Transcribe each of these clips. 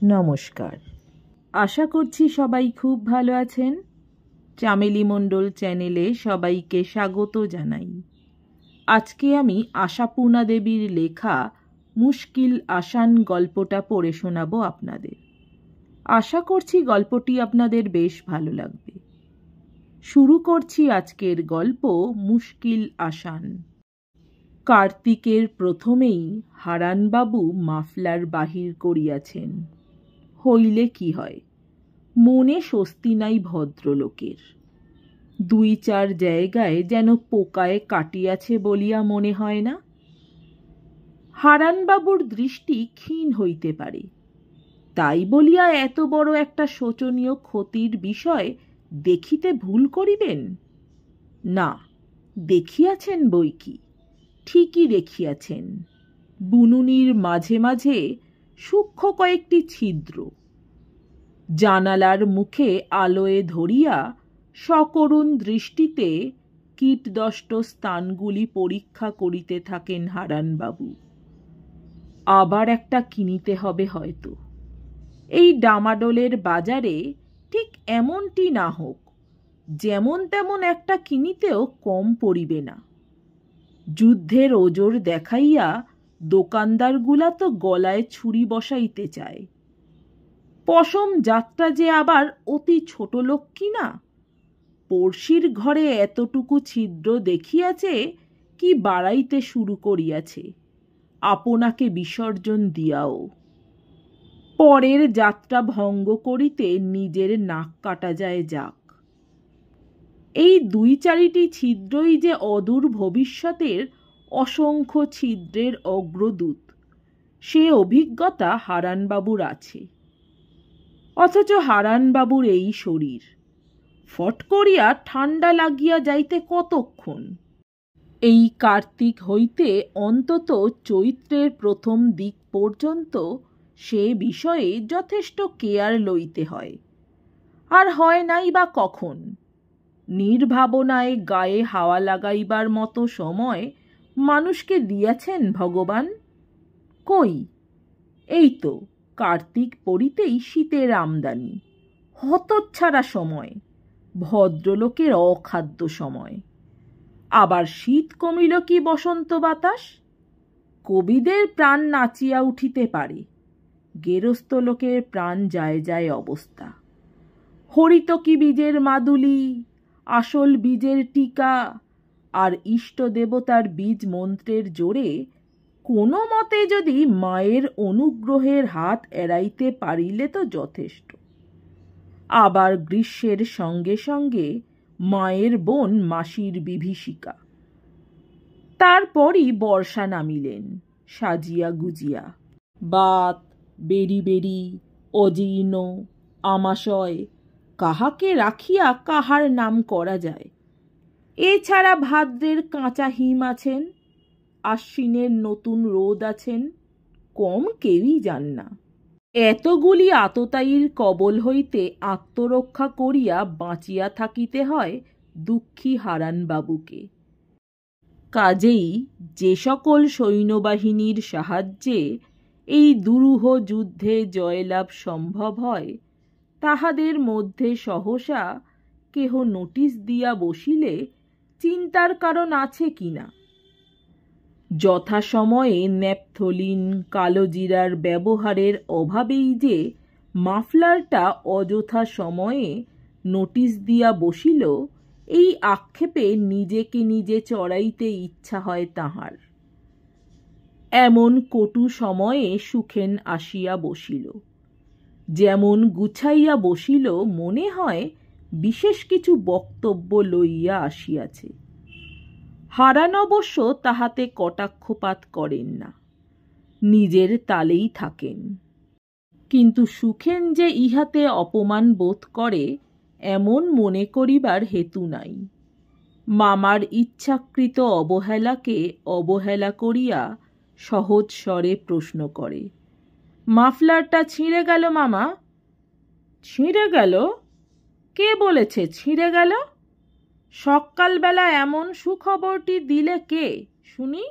নমস্কার। আশা করছি সবাই খুব ভালো আছেন। চামেলি মণ্ডল চ্যানেলে সবাইকে স্বাগত জানাই। আজকে আমি আশাপূর্ণা দেবীর লেখা মুশকিল আসান গল্পটা পড়ে শোনাবো আপনাদের। আশা করছি গল্পটি আপনাদের বেশ ভালো লাগবে। শুরু করছি আজকের গল্প মুশকিল আসান। কার্তিকের প্রথমেই হারানবাবু মাফলার বাহির করিয়াছেন। হইলে কি হয়, মনে স্বস্তি নাই ভদ্রলোকের। 2-4 জায়গায় যেন পোকায় কাটিয়াছে বলিয়া মনে হয় না। হারানবাবুর দৃষ্টি ক্ষীণ হইতে পারে, তাই বলিয়া এত বড় একটা শোচনীয় ক্ষতির বিষয় দেখিতে ভুল করিবেন না। দেখিয়াছেন বই কি, ঠিকই দেখিয়াছেন। বুনুনির মাঝে মাঝে সূক্ষ্ম কয়েকটি ছিদ্র। জানালার মুখে আলোয় ধরিয়া সকরুণ দৃষ্টিতে কীটদষ্ট স্থানগুলি পরীক্ষা করিতে থাকেন হারানবাবু। আবার একটা কিনিতে হবে হয়তো। এই ডামাডোলের বাজারে ঠিক এমনটি না হোক, যেমন তেমন একটা কিনিতেও কম পড়িবে না। যুদ্ধের ওজোর দেখাইয়া দোকানদারগুলা তো গলায় ছুরি বসাইতে চায়। পশম যাত্রা যে আবার অতি ছোট লোক কিনা। পড়শির ঘরে এতটুকু ছিদ্র দেখিয়াছে কি বাড়াইতে শুরু করিয়াছে, আপনাকে বিসর্জন দিয়াও। পরের যাত্রা ভঙ্গ করিতে নিজের নাক কাটা যায় যাক। এই 2-4টি ছিদ্রই যে অদূর ভবিষ্যতের অসংখ্য ছিদ্রের অগ্রদূত, সে অভিজ্ঞতা হারানবাবুর আছে। অথচ হারানবাবুর এই শরীর, ফট করিয়া ঠান্ডা লাগিয়া যাইতে কতক্ষণ। এই কার্তিক হইতে অন্তত চৈত্রের প্রথম দিক পর্যন্ত সে বিষয়ে যথেষ্ট কেয়ার লইতে হয়। আর হয় নাই বা কখন। নির্ভাবনায় গায়ে হাওয়া লাগাইবার মতো সময় মানুষকে দিয়াছেন ভগবান? কই, এই তো কার্তিক পড়িতেই শীতের আমদানি। হতচ্ছাড়া সময়, ভদ্রলোকের অখাদ্য সময়। আবার শীত কমিল কি বসন্ত বাতাস। কবিদের প্রাণ নাচিয়া উঠিতে পারে, গেরস্থ লোকের প্রাণ যায় যায় অবস্থা। হরিতকি বীজের মাদুলি, আসল বীজের টিকা আর ইষ্ট দেবতার বীজ মন্ত্রের জোরে কোনো মতে যদি মায়ের অনুগ্রহের হাত এড়াইতে পারিলে তো যথেষ্ট। আবার গ্রীষ্মের সঙ্গে সঙ্গে মায়ের বোন মাসির বিভীষিকা। তারপরই বর্ষা নামিলেন সাজিয়া গুজিয়া। বাত, বেরি বেরি, অজীর্ণ, আমাশয়, কাহাকে রাখিয়া কাহার নাম করা যায়। এছাড়া ভাদ্রের কাঁচা হিম আছেন, আশ্বিনের নতুন রোদ আছেন, কম কেউই যান না। এতগুলি আততায়ীর কবল হইতে আত্মরক্ষা করিয়া বাঁচিয়া থাকিতে হয় দুঃখী হারানবাবুকে। কাজেই যে সকল সৈন্যবাহিনীর সাহায্যে এই দুরূহ যুদ্ধে জয়লাভ সম্ভব হয়, তাহাদের মধ্যে সহসা কেহ নোটিশ দিয়া বসিলে চিন্তার কারণ আছে কিনা। যথাসময়ে ন্যাপথলিন, কালোজিরার ব্যবহারের অভাবেই যে মাফলারটা অযথা সময়ে নোটিশ দিয়া বসিল, এই আক্ষেপে নিজেকে নিজে চড়াইতে ইচ্ছা হয় তাহার। এমন কটু সময়ে সুখেন আসিয়া বসিল। যেমন গুছাইয়া বসিল, মনে হয় বিশেষ কিছু বক্তব্য লইয়া আসিয়াছে। হারান অবশ্য তাহাতে কটাক্ষপাত করেন না, নিজের তালেই থাকেন। কিন্তু সুখেন যে ইহাতে অপমান বোধ করে এমন মনে করিবার হেতু নাই। মামার ইচ্ছাকৃত অবহেলাকে অবহেলা করিয়া সহজ স্বরে প্রশ্ন করে, মাফলারটা ছিঁড়ে গেল মামা? ছিঁড়ে গেল? কে বলেছে ছিঁড়ে গেল? সকালবেলা এমন সুখবরটি দিলে কে শুনি?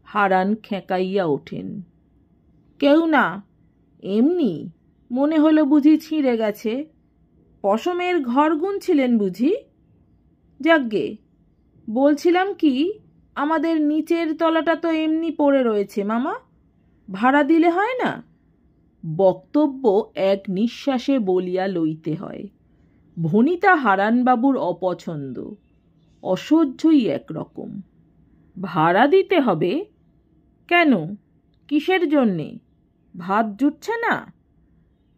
হারান খেঁকাইয়া ওঠেন। কেউ না, এমনি মনে হলো বুঝি ছিঁড়ে গেছে। পশমের ঘর গুনছিলেন বুঝি? যাকগে, বলছিলাম কি, আমাদের নিচের তলাটা তো এমনি পড়ে রয়েছে মামা, ভাড়া দিলে হয় না? বক্তব্য এক নিঃশ্বাসে বলিয়া লইতে হয়। ভনিতা হারানবাবুর অপছন্দ, অসহ্যই একরকম। ভাড়া দিতে হবে? কেন, কিসের জন্যে? ভাত জুটছে না?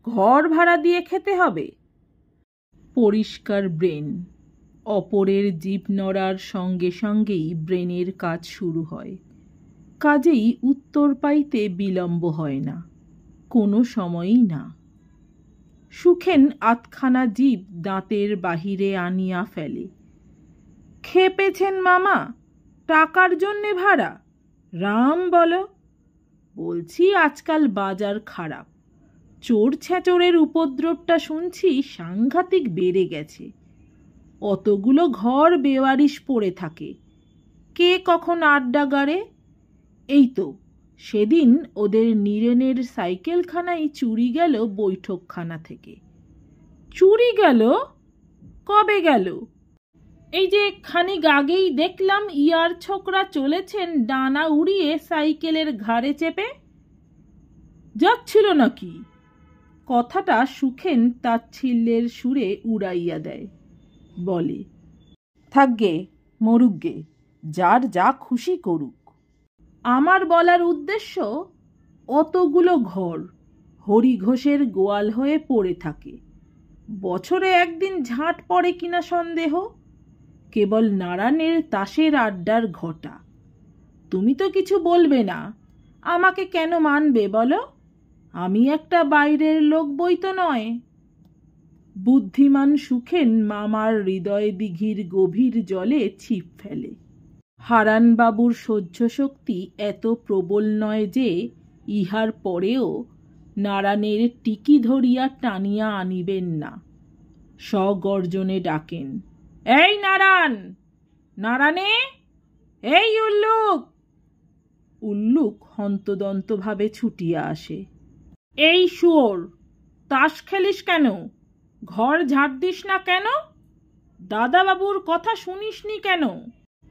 ঘর ভাড়া দিয়ে খেতে হবে? পরিষ্কার ব্রেন। অপরের জিভ নড়ার সঙ্গে সঙ্গেই ব্রেনের কাজ শুরু হয়। কাজেই উত্তর পাইতে বিলম্ব হয় না, কোনো সময়ই না। সুখেন আধখানা জিভ দাঁতের বাহিরে আনিয়া ফেলে। খেপেছেন মামা? টাকার জন্যে ভাড়া? রাম বলো। বলছি আজকাল বাজার খারাপ, চোর ছেচোরের উপদ্রবটা শুনছি সাংঘাতিক বেড়ে গেছে। অতগুলো ঘর বেওয়ারিশ পড়ে থাকে, কে কখন আড্ডা গাড়ে। এই তো সেদিন ওদের নীরেনের সাইকেলখানাই চুরি গেল বৈঠকখানা থেকে। চুরি গেল? কবে গেল? এই যে খানিক আগেই দেখলাম ইয়ার ছোকরা চলেছেন ডানা উড়িয়ে সাইকেলের ঘাড়ে চেপে। যাচ্ছিল নাকি? কথাটা সুখেন তাচ্ছিল্যের সুরে উড়াইয়া দেয়। বলে, থাকগে, মরুকগে, যার যা খুশি করুক। আমার বলার উদ্দেশ্য, অতগুলো ঘর হরি ঘোষের গোয়াল হয়ে পড়ে থাকে। বছরে একদিন ঝাঁট পড়ে কিনা সন্দেহ। কেবল নারায়ণের তাসের আড্ডার ঘটা। তুমি তো কিছু বলবে না, আমাকে কেন মানবে বলো? আমি একটা বাইরের লোক বই তো নয়। বুদ্ধিমান সুখেন মামার হৃদয় দিঘির গভীর জলে ছিপ ফেলে। হারানবাবুর সহ্য শক্তি এত প্রবল নয় যে ইহার পরেও নারায়ণের টিকি ধরিয়া টানিয়া আনিবেন না। সগর্জনে ডাকেন, এই নারায়ণ, নারায়ণে, এই উল্লুক। উল্লুক হন্তদন্তভাবে ছুটিয়া আসে। এই শুয়োর, তাস খেলিস কেন? ঘর ঝাড় দিস না কেন? দাদাবাবুর কথা শুনিসনি কেন?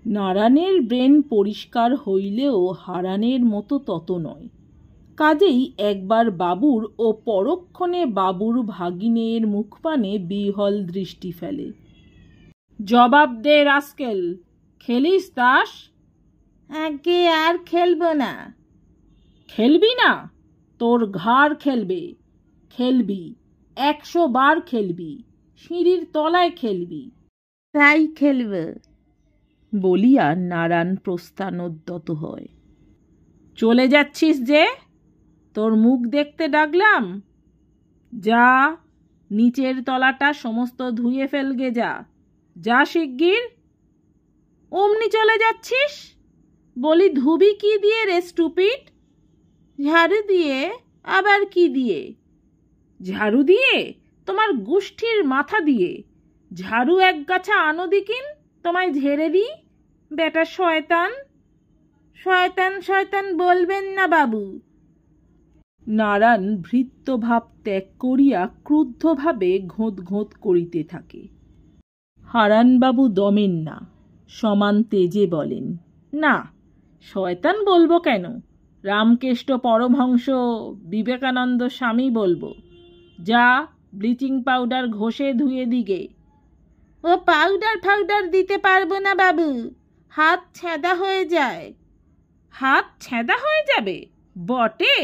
নারায়ণের ব্রেন পরিষ্কার হইলেও হারানের মতো তত নয়। কাজেই একবার বাবুর ও পরক্ষণে বাবুর ভাগিনের মুখপানে বিহল দৃষ্টি ফেলে। জবাব দে রাস্কেল, খেলিস তাস? আগে আর খেলবো না। খেলবি না? তোর ঘাড় খেলবে। খেলবি, 100 বার খেলবি, সিঁড়ির তলায় খেলবি। তাই খেলব বলিয়া নারায়ণ প্রস্থানোদ্যত হয়। চলে যাচ্ছিস যে? তোর মুখ দেখতে ডাকলাম। যা, নিচের তলাটা সমস্ত ধুয়ে ফেলগে, যা যা শিগগির। অমনি চলে যাচ্ছিস? বলি ধুবি কি দিয়ে রে স্টুপিড? ঝাড়ু দিয়ে। আবার কি দিয়ে? ঝাড়ু দিয়ে? তোমার গোষ্ঠীর মাথা দিয়ে। ঝাড়ু এক গাছা আনো দিকিন, তোমায় ঝেড়ে দিই। বেটা শয়তান। শয়তান শয়তান বলবেন না বাবু। নারায়ণ ভৃত্যভাব ত্যাগ করিয়া ক্রুদ্ধভাবে ঘোঁত ঘোঁত করিতে থাকে। হারানবাবু দমেন না, সমান তেজে বলেন, না, শয়তান বলবো কেন? রামকৃষ্ণ পরমহংস, বিবেকানন্দ স্বামী বলবো। যা, ব্লিচিং পাউডার ঘষে ধুয়ে দিগে। ও পাউডার ফাউডার দিতে পারবো না বাবু, হাত ছেঁদা হয়ে যায়। হাত ছেঁদা হয়ে যাবে? বটে,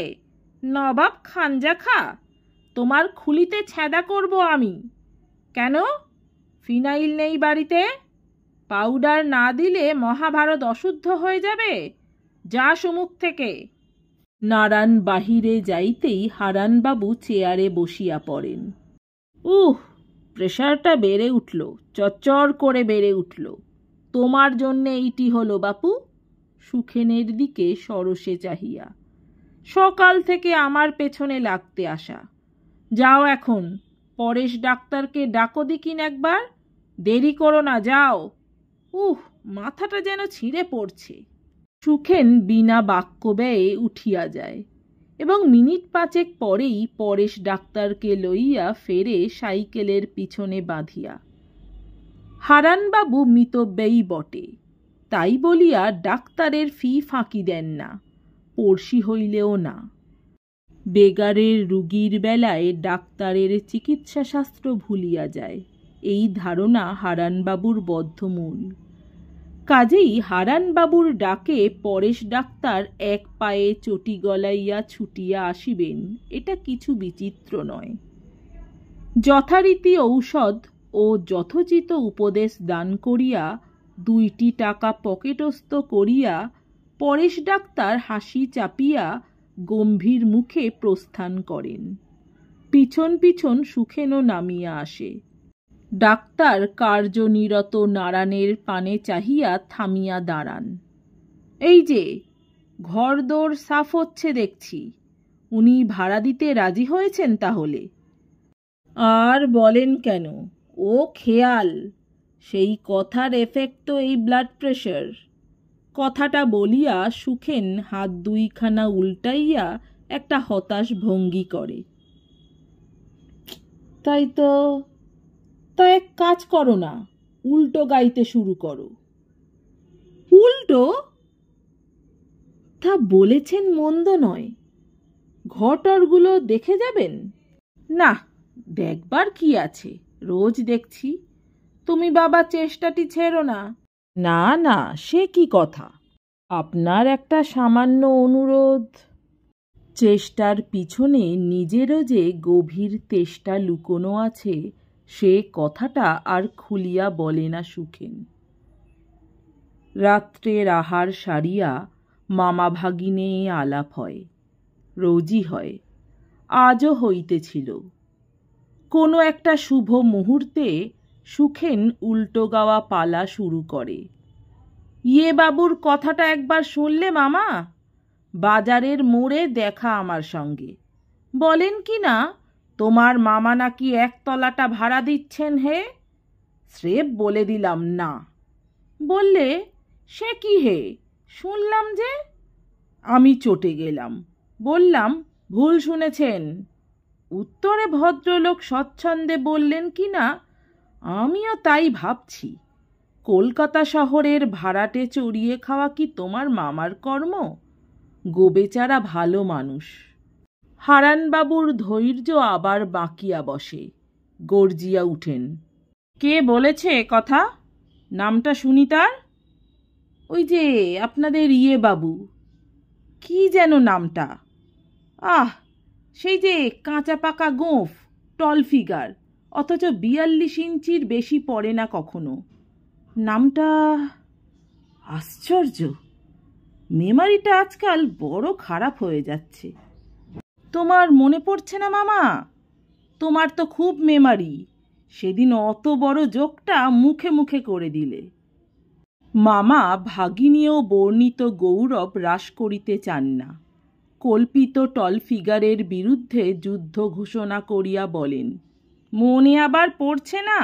নবাব খাঞ্জা খা, তোমার খুলিতে ছেঁদা করব আমি। কেন, ফিনাইল নেই বাড়িতে? পাউডার না দিলে মহাভারত অশুদ্ধ হয়ে যাবে। যা সুমুখ থেকে। নারায়ণ বাহিরে যাইতেই হারানবাবু চেয়ারে বসিয়া পড়েন। প্রেশারটা বেড়ে উঠল, চচ্চর করে বেড়ে উঠল। তোমার জন্যে এইটি হলো বাপু। সুখেনের দিকে সরসে চাহিয়া, সকাল থেকে আমার পেছনে লাগতে আসা। যাও এখন, পরেশ ডাক্তারকে ডাকো দিকিন একবার। দেরি করো না, যাও। মাথাটা যেন ছিঁড়ে পড়ছে। সুখেন বিনা বাক্য ব্যয়ে উঠিয়া যায় এবং মিনিট পাঁচেক পরেই পরেশ ডাক্তারকে লইয়া ফেরে সাইকেলের পিছনে বাঁধিয়া। হারানবাবু মিতব্যয়ী বটে, তাই বলিয়া ডাক্তারের ফি ফাঁকি দেন না, পড়শি হইলেও না। বেগারের রুগীর বেলায় ডাক্তারের চিকিৎসাশাস্ত্র ভুলিয়া যায়, এই ধারণা হারানবাবুর বদ্ধমূল। কাজেই হারানবাবুর ডাকে পরেশ ডাক্তার এক পায়ে চটি গলাইয়া ছুটিয়া আসিবেন, এটা কিছু বিচিত্র নয়। যথারীতি ঔষধ ও যথোচিত উপদেশ দান করিয়া 2টি টাকা পকেটস্থ করিয়া পরেশ ডাক্তার হাসি চাপিয়া গম্ভীর মুখে প্রস্থান করেন। পিছন পিছন সুখেনও নামিয়া আসে। ডাক্তার কার্যনিরত নারায়ণের পানে চাহিয়া থামিয়া দাঁড়ান। এই যে ঘরদোর সাফ হচ্ছে দেখছি, উনি ভাড়া দিতে রাজি হয়েছেন তাহলে? আর বলেন কেন, ও খেয়াল, সেই কথার এফেক্ট তো এই ব্লাড প্রেশার। কথাটা বলিয়া সুখেন হাত 2খানা উল্টাইয়া একটা হতাশ ভঙ্গি করে। তাই তো, তা এক কাজ করো না, উল্টো গাইতে শুরু করো। উল্টো? তা বলেছেন মন্দ নয়, ঘটরগুলো দেখে যাবেন? না, দেখবার কি আছে, রোজ দেখছি। তুমি বাবা চেষ্টাটি ছেড়ো না। না না, সে কি কথা, আপনার একটা সামান্য অনুরোধ। চেষ্টার পিছনে নিজেরও যে গভীর তেষ্টা লুকোনো আছে, সে কথাটা আর খুলিয়া বলে না সুখেন। রাত্রের আহার সারিয়া মামা ভাগিনে আলাপ হয়, রোজই হয়, আজও হইতেছিল। কোনো একটা শুভ মুহূর্তে সুখেন উল্টো গাওয়া পালা শুরু করে। ইয়ে বাবুর কথাটা একবার শুনলে মামা? বাজারের মোড়ে দেখা আমার সঙ্গে। বলেন কি না, তোমার মামা নাকি 1 তলাটা ভাড়া দিচ্ছেন হে। স্রেফ বলে দিলাম না। বললে, সে কি হে, শুনলাম যে। আমি চটে গেলাম, বললাম, ভুল শুনেছেন। উত্তরে ভদ্রলোক স্বচ্ছন্দে বললেন কি না, আমিও তাই ভাবছি। কলকাতা শহরের ভাড়াটে চড়িয়ে খাওয়া কি তোমার মামার কর্ম? গোবেচারা ভালো মানুষ। হারানবাবুর ধৈর্য আবার বাঁকিয়া বসে, গর্জিয়া উঠেন। কে বলেছে কথা? নামটা শুনি তার। ওই যে আপনাদের ইয়ে বাবু, কি যেন নামটা? আহ, সেই যে কাঁচা পাকা গোঁফ, টল ফিগার, অথচ 42 ইঞ্চির বেশি পড়ে না কখনো। নামটা আশ্চর্য, মেমারিটা আজকাল বড় খারাপ হয়ে যাচ্ছে। তোমার মনে পড়ছে না মামা? তোমার তো খুব মেমারি, সেদিন অত বড় জোকটা মুখে মুখে করে দিলে। মামা ভাগিনীয় বর্ণিত গৌরব হ্রাস করিতে চান না। কল্পিত টল ফিগারের বিরুদ্ধে যুদ্ধ ঘোষণা করিয়া বলেন, মনে আবার পড়ছে না?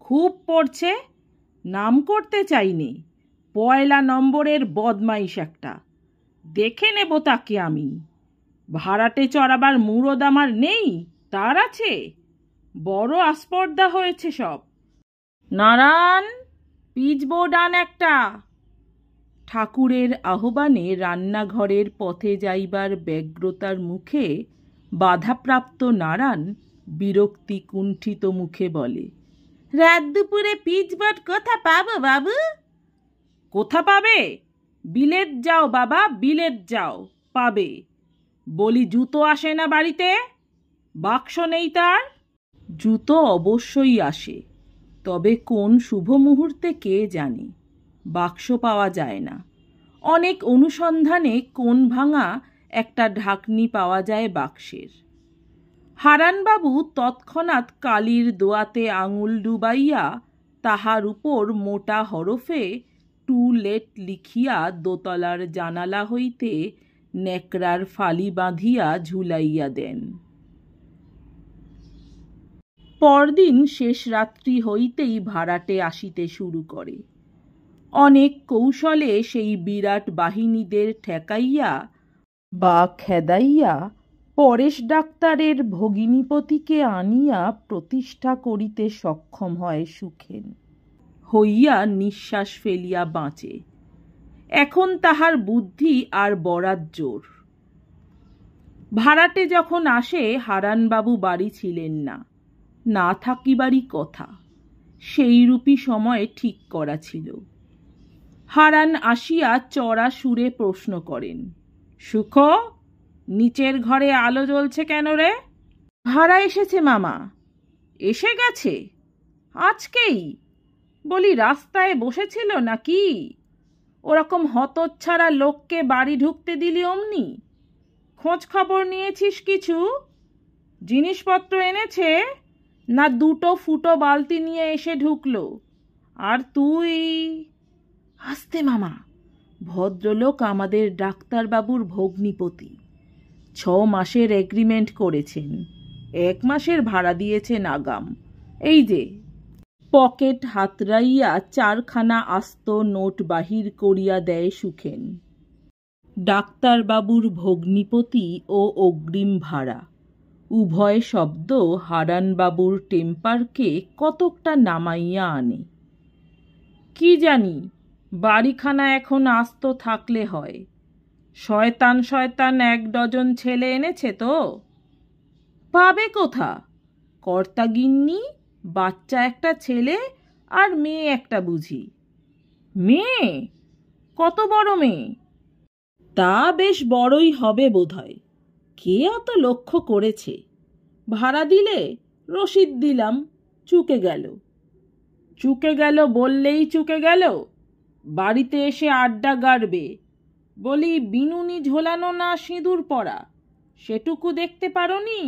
খুব পড়ছে, নাম করতে চাইনি। 1 নম্বরের বদমাইশ একটা, দেখে নেব তাকে আমি। ভাড়াটে চড়াবার মুরদ আমার নেই, তার আছে। বড় আস্পর্ধা হয়েছে সব। নারায়ণ, পিচবোর্ড আন একটা। ঠাকুরের আহ্বানে রান্নাঘরের পথে যাইবার ব্যগ্রতার মুখে বাধাপ্রাপ্ত নারায়ণ বিরক্তি কুণ্ঠিত মুখে বলে, রাত দুপুরে পিচবোর্ড কোথা পাবো বাবু? কোথা পাবে? বিলেত যাও বাবা, বিলেত যাও, পাবে। বলি, জুতো আসে না বাড়িতে? বাক্স নেই তার? জুতো অবশ্যই আসে, তবে কোন শুভ মুহূর্তে কে জানে। বাক্স পাওয়া যায় না। অনেক অনুসন্ধানে কোণ ভাঙা একটা ঢাকনি পাওয়া যায় বাক্সের। হারানবাবু তৎক্ষণাৎ কালির দোয়াতে আঙুল ডুবাইয়া তাহার উপর মোটা হরফে টু লেট লিখিয়া দোতলার জানালা হইতে নেকড়ার ফালি বাঁধিয়া ঝুলাইয়া দেন। পরদিন শেষ রাত্রি হইতেই ভাড়াটে আসিতে শুরু করে। অনেক কৌশলে সেই বিরাট বাহিনীদের ঠেকাইয়া বা খেদাইয়া পরেশ ডাক্তারের ভগিনীপতিকে আনিয়া প্রতিষ্ঠা করিতে সক্ষম হয় সুখেন। হইয়া নিঃশ্বাস ফেলিয়া বাঁচে। এখন তাহার বুদ্ধি আর বরাত জোর। ভাড়াটে যখন আসে হারানবাবু বাড়ি ছিলেন না, না থাকিবারই কথা, সেইরূপী সময় ঠিক করা ছিল। হারান আসিয়া চড়া সুরে প্রশ্ন করেন, সুখ, নিচের ঘরে আলো জ্বলছে কেন রে? ভাড়া এসেছে মামা। এসে গেছে? আজকেই? বলি রাস্তায় বসেছিল নাকি? ওরকম হতচ্ছাড়া লোককে বাড়ি ঢুকতে দিলি অমনি? খোঁজ খবর নিয়েছিস কিছু? জিনিসপত্র এনেছে না দুটো ফুটো বালতি নিয়ে এসে ঢুকলো? আর তুই? আস্তে মামা, ভদ্রলোক আমাদের ডাক্তারবাবুর ভগ্নিপতি। 6 মাসের এগ্রিমেন্ট করেছেন, 1 মাসের ভাড়া দিয়েছেন আগাম। এই যে। পকেট হাতড়াইয়া 4খানা আস্ত নোট বাহির করিয়া দেয় সুখেন। ডাক্তারবাবুর ভগ্নিপতি ও অগ্রিম ভাড়া উভয় শব্দ হারানবাবুর টেম্পারকে কতকটা নামাইয়া আনে। কি জানি বাড়িখানা এখন আস্ত থাকলে হয়। শয়তান শয়তান 1 ডজন ছেলে এনেছে তো। পাবে কোথা? কর্তাগিন্নি, বাচ্চা একটা ছেলে আর মেয়ে একটা বুঝি। মেয়ে? কত বড় মেয়ে? তা বেশ বড়ই হবে বোধহয়। কে অত লক্ষ্য করেছে? ভাড়া দিলে রসিদ দিলাম, চুকে গেল। চুকে গেল বললেই চুকে গেল? বাড়িতে এসে আড্ডা গাড়বে। বলি বিনুনি ঝোলানো না সিঁদুর পরা, সেটুকু দেখতে পারোনি?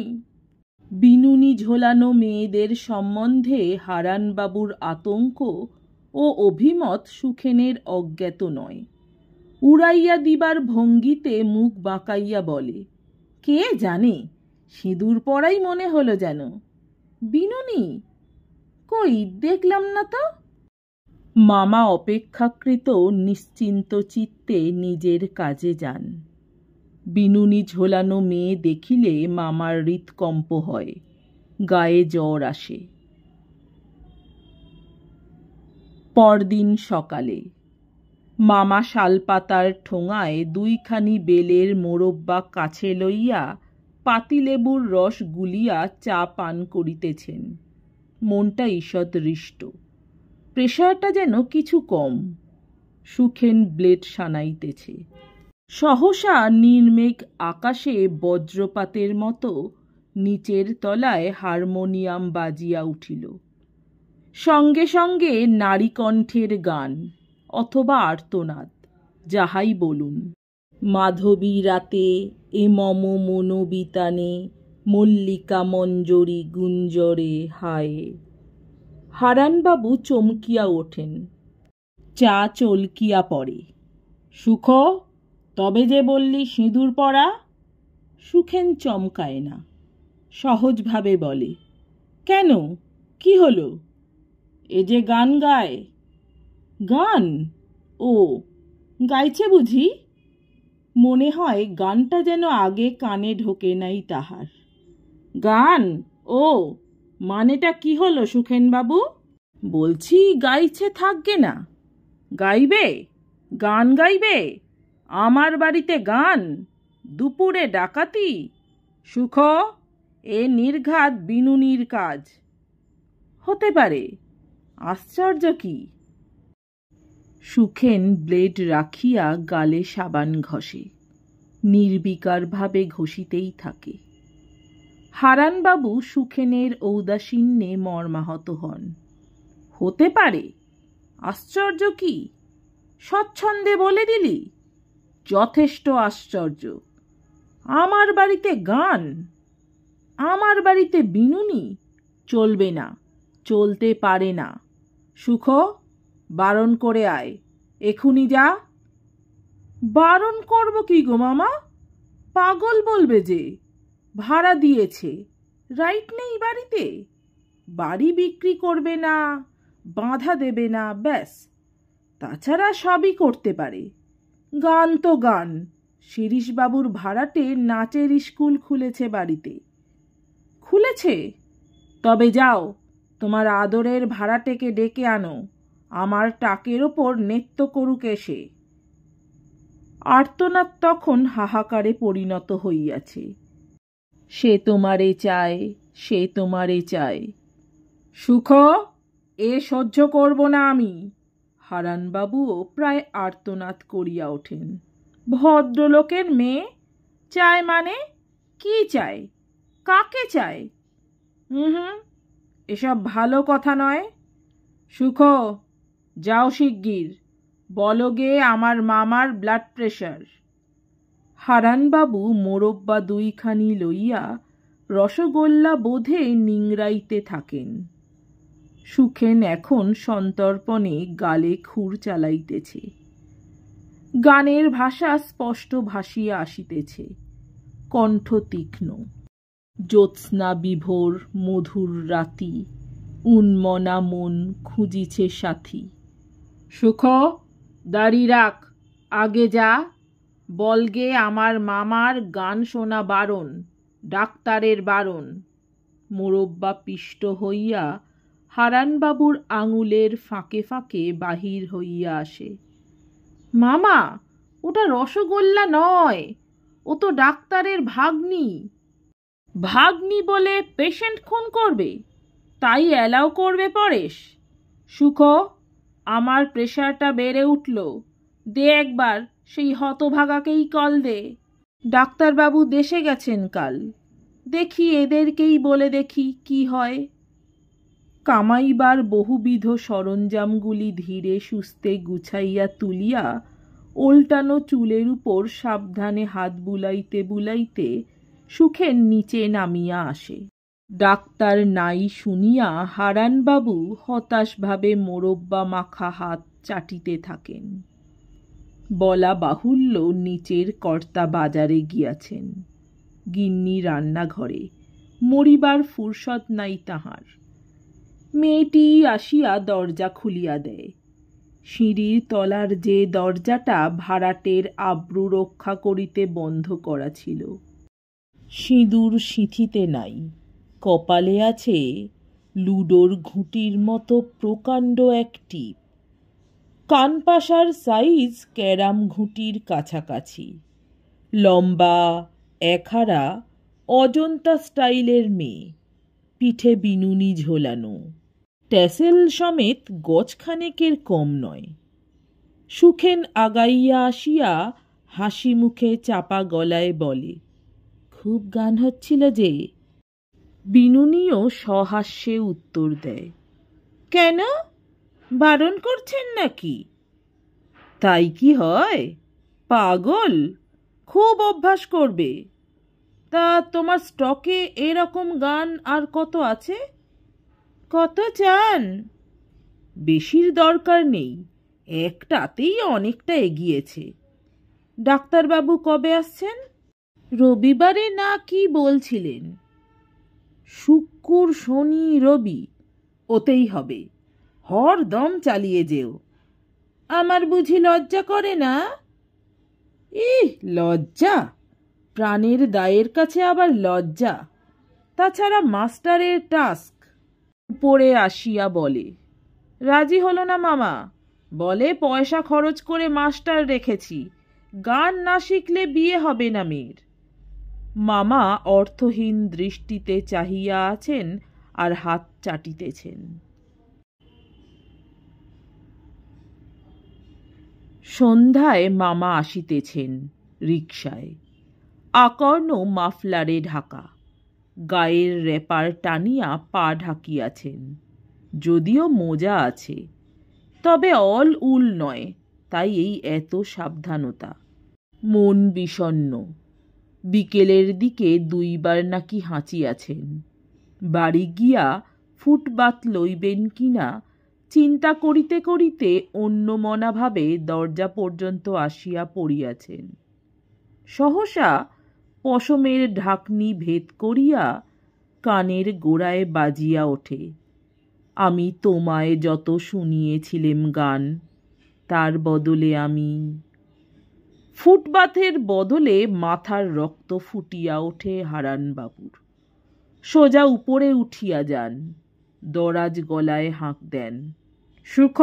বিনুনি ঝোলানো মেয়েদের সম্বন্ধে হারানবাবুর আতঙ্ক ও অভিমত সুখেনের অজ্ঞাত নয়। উড়াইয়া দিবার ভঙ্গিতে মুখ বাঁকাইয়া বলে, কে জানে, সিঁদুর পরাই মনে হলো যেন। বিনুনি? কই দেখলাম না তো। মামা অপেক্ষাকৃত নিশ্চিন্ত চিত্তে নিজের কাজে যান। বিনুনি ঝোলানো মেয়ে দেখিলে মামার হৃৎকম্প হয়, গায়ে জ্বর আসে। পরদিন সকালে মামা শালপাতার ঠোঙায় 2খানি বেলের মোরব্বা কাছে লইয়া পাতিলেবুর রস গুলিয়া চা পান করিতেছেন। মনটা ঈষৎ হৃষ্ট, প্রেশারটা যেন কিছু কম। সুখেন ব্লেড সানাইতেছে। সহসা নির্মেঘ আকাশে বজ্রপাতের মতো নিচের তলায় হারমোনিয়াম বাজিয়া উঠিল। সঙ্গে সঙ্গে নারীকণ্ঠের গান অথবা আর্তনাদ, যাহাই বলুন। মাধবী রাতে এ মম মনোবিতানে, মল্লিকা মঞ্জরি গুঞ্জরে হায়। হারানবাবু চমকিয়া ওঠেন, চা চলকিয়া পড়ে। সুখ, তবে যে বললি সিঁদুর পরা? সুখেন চমকায় না, সহজভাবে বলে, কেন, কি হলো? এ যে গান গায়। গান? ও, গাইছে বুঝি? মনে হয় গানটা যেন আগে কানে ঢোকে নাই তাহার। গান? ও, মানেটা কি হলো সুখেনবাবু? বলছি গাইছে থাকবে না। গাইবে? গান গাইবে? আমার বাড়িতে গান? দুপুরে ডাকাতি? সুখ, এ নির্ঘাত বিনুনির কাজ। হতে পারে, আশ্চর্য কি? সুখেন ব্লেড রাখিয়া গালে সাবান ঘষে, নির্বিকারভাবে ঘষিতেই থাকে। হারানবাবু সুখেনের ঔদাসীন্যে মর্মাহত হন। হতে পারে? আশ্চর্য কি? স্বচ্ছন্দে বলে দিলি? যথেষ্ট আশ্চর্য। আমার বাড়িতে গান? আমার বাড়িতে বিনুনি? চলবে না, চলতে পারে না। সুখ, বারণ করে আয়, এখুনি যা। বারণ করব কি গো মামা? পাগল বলবে যে। ভাড়া দিয়েছে, রাইট নেই বাড়িতে? বাড়ি বিক্রি করবে না, বাঁধা দেবে না, ব্যাস। তাছাড়া সবই করতে পারে। গান তো গান, শিরীশবাবুর ভাড়াটে নাচের স্কুল খুলেছে বাড়িতে। খুলেছে? তবে যাও, তোমার আদরের ভাড়াটেকে ডেকে আনো, আমার টাকের ওপর নৃত্য করুক এসে। আর্তনাদ তখন হাহাকারে পরিণত হইয়াছে। সে তোমারে চায়, সে তোমারে চায়। সুখ, এ সহ্য করব না আমি। হারানবাবুও প্রায় আর্তনাদ করিয়া ওঠেন। ভদ্রলোকের মেয়ে চায় মানে? কি চায়? কাকে চায়? হুম, এসব ভালো কথা নয়। সুখ, যাও শিগগির, বলো গে আমার মামার ব্লাড প্রেশার। হারানবাবু মোরব্বা দুইখানি লইয়া রসগোল্লা বোধে নিংড়াইতে থাকেন। সুখেন এখন সন্তর্পণে গালে খুর চালাইতেছে। গানের ভাষা স্পষ্ট ভাসিয়া আসিতেছে, কণ্ঠ তীক্ষ্ণ। জ্যোৎস্না বিভোর মধুর রাতি, উন্মনা মন খুঁজিছে সাথী। সুখ, দাড়ি রাখ, আগে যা, বলগে আমার মামার গান শোনা বারণ, ডাক্তারের বারণ। মোরব্বা পিষ্ট হইয়া হারানবাবুর আঙুলের ফাঁকে ফাঁকে বাহির হইয়া আসে। মামা, ওটা রসগোল্লা নয়, ও তো ডাক্তারের ভাগ্নি। ভাগ্নি বলে পেশেন্ট খুন করবে? তাই অ্যালাউ করবে পরেশ? সুখ, আমার প্রেশারটা বেড়ে উঠল, দে একবার সেই হতভাগাকেই কল দে। ডাক্তারবাবু দেশে গেছেন কাল, দেখি এদেরকেই বলে দেখি কি হয়। কামাইবার বহুবিধ সরঞ্জামগুলি ধীরে সুস্থে গুছাইয়া তুলিয়া ওল্টানো চুলের উপর সাবধানে হাত বুলাইতে বুলাইতে সুখেন নিচে নামিয়া আসে। ডাক্তার নাই শুনিয়া হারানবাবু হতাশভাবে মোরব্বা মাখা হাত চাটিতে থাকেন। বলা বাহুল্য নিচের কর্তা বাজারে গিয়াছেন, গিন্নি রান্নাঘরে, মরিবার ফুরসত নাই তাহার। মেয়েটি আসিয়া দরজা খুলিয়া দেয়। সিঁড়ির তলার যে দরজাটা ভাড়াটের আব্রু রক্ষা করিতে বন্ধ করা ছিল। সিঁদুর সিঁথিতে নাই, কপালে আছে লুডোর ঘুঁটির মতো প্রকাণ্ড এক টিপ। কানপাশার সাইজ ক্যারাম ঘুঁটির কাছাকাছি, লম্বা, একহারা, অজন্তা স্টাইলের মেয়ে, পিঠে বিনুনি ঝোলানো, ট্যাসেল সমেত গজখানেকের কম নয়। সুখেন আগাইয়া আসিয়া হাসি মুখে চাপা গলায় বলে, খুব গান হচ্ছিল যে। বিনুনিও সহাস্যে উত্তর দেয়, কেন, বারণ করছেন নাকি? তাই কি হয়, পাগল, খুব অভ্যাস করবে। তা তোমার স্টকে এরকম গান আর কত আছে? কত চান? বেশির দরকার নেই, একটাতেই অনেকটা এগিয়েছে। ডাক্তারবাবু কবে আসছেন? রবিবারে না কি বলছিলেন? শুক্র, শনি, রবি, ওতেই হবে, হরদম চালিয়ে যেও। আমার বুঝি লজ্জা করে না? লজ্জা? প্রাণের দায়ের কাছে আবার লজ্জা? তাছাড়া মাস্টারের টাস্ক। উপরে আসিয়া বলে, রাজি হলো না মামা, বলে পয়সা খরচ করে মাস্টার রেখেছি, গান না শিখলে বিয়ে হবে না মেয়ের। মামা অর্থহীন দৃষ্টিতে চাহিয়া আছেন আর হাত চাটিতেছেন। সন্ধ্যায় মামা আসিতেছেন রিকশায়, আকর্ণ মাফলারে ঢাকা, গায়ের রেপার টানিয়া পা ঢাকিয়াছেন। যদিও মোজা আছে, তবে অল উল নয়, তাই এই এত সাবধানতা। মন বিষণ্ণ, বিকেলের দিকে দুইবার নাকি হাঁচিয়াছেন। বাড়ি গিয়া ফুটবাত লইবেন কিনা চিন্তা করিতে করিতে অন্যমনাভাবে দরজা পর্যন্ত আসিয়া পড়িয়াছেন। সহসা পশমের ঢাকনি ভেদ করিয়া কানের গোড়ায় বাজিয়া ওঠে, আমি তোমায় যত শুনিয়েছিলেম গান, তার বদলে আমি। ফুটপাথের বদলে মাথার রক্ত ফুটিয়া ওঠে হারানবাবুর। সোজা উপরে উঠিয়া যান, দরাজ গলায় হাঁক দেন, সুখ।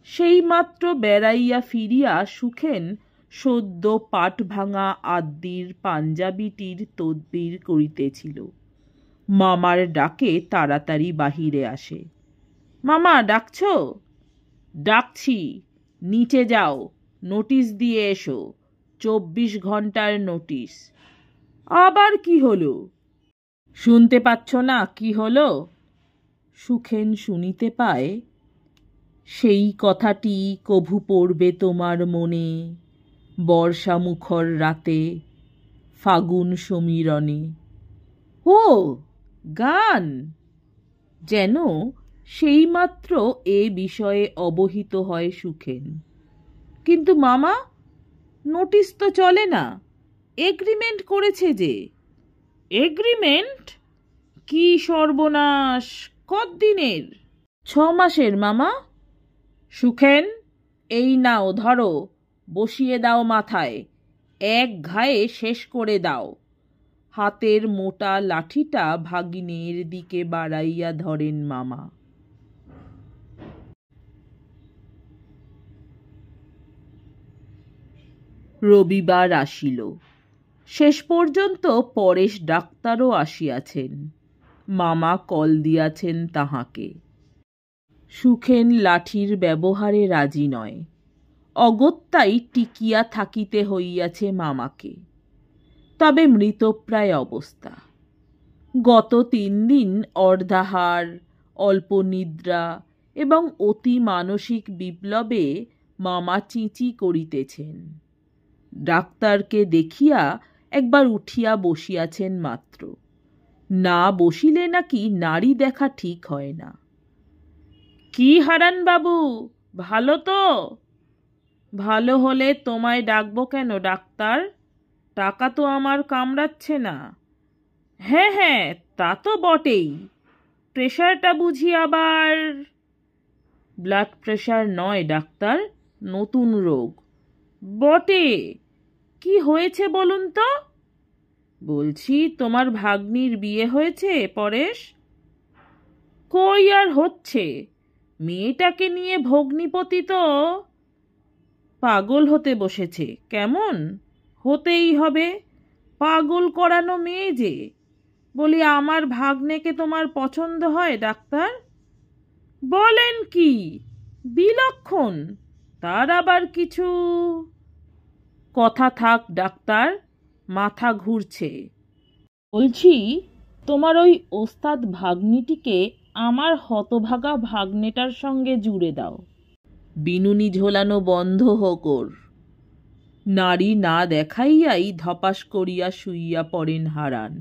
সেইমাত্র বেড়াইয়া ফিরিয়া সুখেন সদ্য পাট ভাঙা আদ্যির পাঞ্জাবিটির তদবির করিতেছিল। মামার ডাকে তাড়াতাড়ি বাহিরে আসে। মামা, ডাকছ? ডাকছি, নিচে যাও, নোটিশ দিয়ে এসো, 24 ঘন্টার নোটিশ। আবার কি হলো? শুনতে পাচ্ছ না কি হলো? সুখেন শুনিতে পায়, সেই কথাটি কভু পড়বে তোমার মনে, বর্ষা মুখর রাতে, ফাগুন সমীরণে। ও গান! যেন সেইমাত্র এ বিষয়ে অবহিত হয় সুখেন। কিন্তু মামা, নোটিশ তো চলে না, এগ্রিমেন্ট করেছে যে। এগ্রিমেন্ট? কি সর্বনাশ! কতদিনের? 6 মাসের মামা। সুখেন, এই নাও, ধরো, বসিয়ে দাও মাথায়, এক ঘায়ে শেষ করে দাও। হাতের মোটা লাঠিটা ভাগিনের দিকে বাড়াইয়া ধরেন মামা। রবিবার আসিল। শেষ পর্যন্ত পরেশ ডাক্তারও আসিয়াছেন। মামা কল দিয়াছেন তাহাকে। সুখেন লাঠির ব্যবহারে রাজি নয়। অগত্যাই টিকিয়া থাকিতে হইয়াছে মামাকে। তবে মৃতপ্রায় অবস্থা। গত 3 দিন অর্ধাহার, অল্প নিদ্রা এবং অতি মানসিক বিপ্লবে মামা চিঁচি করিতেছেন। ডাক্তারকে দেখিয়া একবার উঠিয়া বসিয়াছেন মাত্র। না বসিলে নাকি নাড়ি দেখা ঠিক হয় না। কি হারানবাবু, ভালো তো? ভালো হলে তোমায় ডাকবো কেন ডাক্তার? টাকা তো আমার কামড়াচ্ছে না। হ্যাঁ হ্যাঁ, তা তো বটেই। প্রেশারটা বুঝি আবার? ব্লাড প্রেশার নয় ডাক্তার, নতুন রোগ। বটে, কি হয়েছে বলুন তো? বলছি, তোমার ভাগ্নির বিয়ে হয়েছে পরেশ? কই আর হচ্ছে, মেয়েটাকে নিয়ে ভগ্নিপতি তো পাগল হতে বসেছে। কেমন? হতেই হবে, পাগল করানো মেয়ে যে। বলি, আমার ভাগ্নেকে তোমার পছন্দ হয় ডাক্তার? বলেন কি, বিলক্ষণ! তার আবার কিছু? কথা থাক ডাক্তার, মাথা ঘুরছে। বলছি, তোমার ওই ওস্তাদ ভাগ্নিটিকে আমার হতভাগা ভাগ্নেটার সঙ্গে জুড়ে দাও। বিনুনি ঝোলানো বন্ধ হোক ওর। নারী না দেখাইয়াই ধপাস করিয়া শুইয়া পড়েন হারান।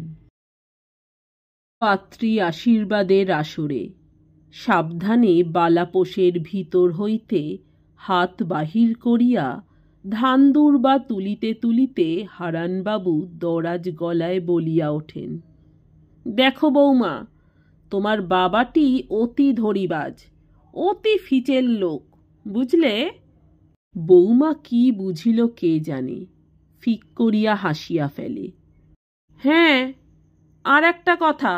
পাত্রী আশীর্বাদের আসরে সাবধানে বালাপোষের ভিতর হইতে হাত বাহির করিয়া ধান দুর্বা তুলিতে তুলিতে হারানবাবু দরাজ গলায় বলিয়া ওঠেন, দেখো বৌমা, তোমার বাবাটি অতি ধরিবাজ, অতি ফিচেল লোক, বুঝলে? বৌমা কি বুঝিল কে জানে, ফিক করিয়া হাসিয়া ফেলে। হ্যাঁ, আর একটা কথা।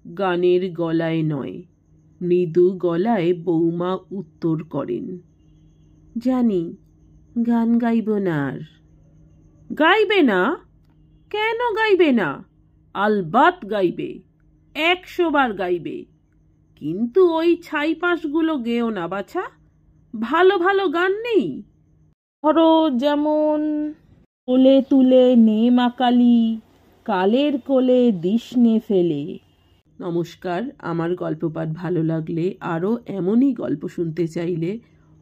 গানের গলায় নয়, মৃদু গলায় বৌমা উত্তর করেন, জানি, গান গাইব না আর। গাইবে না? কেন গাইবে না? আলবাত গাইবে, 100 বার গাইবে। কিন্তু ওই ছাইপাশগুলো গেও না বাছা, ভালো ভালো গান নেই? ধরো যেমন, কোলে তুলে নে মাকালি, কালের কোলে দিস নে ফেলে। নমস্কার, আমার গল্পপাঠ ভালো লাগলে, আরও এমনই গল্প শুনতে চাইলে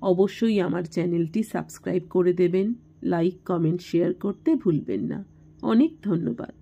অবশ্যই আমার চ্যানেলটি সাবস্ক্রাইব করে দেবেন। লাইক, কমেন্ট, শেয়ার করতে ভুলবেন না। অনেক ধন্যবাদ।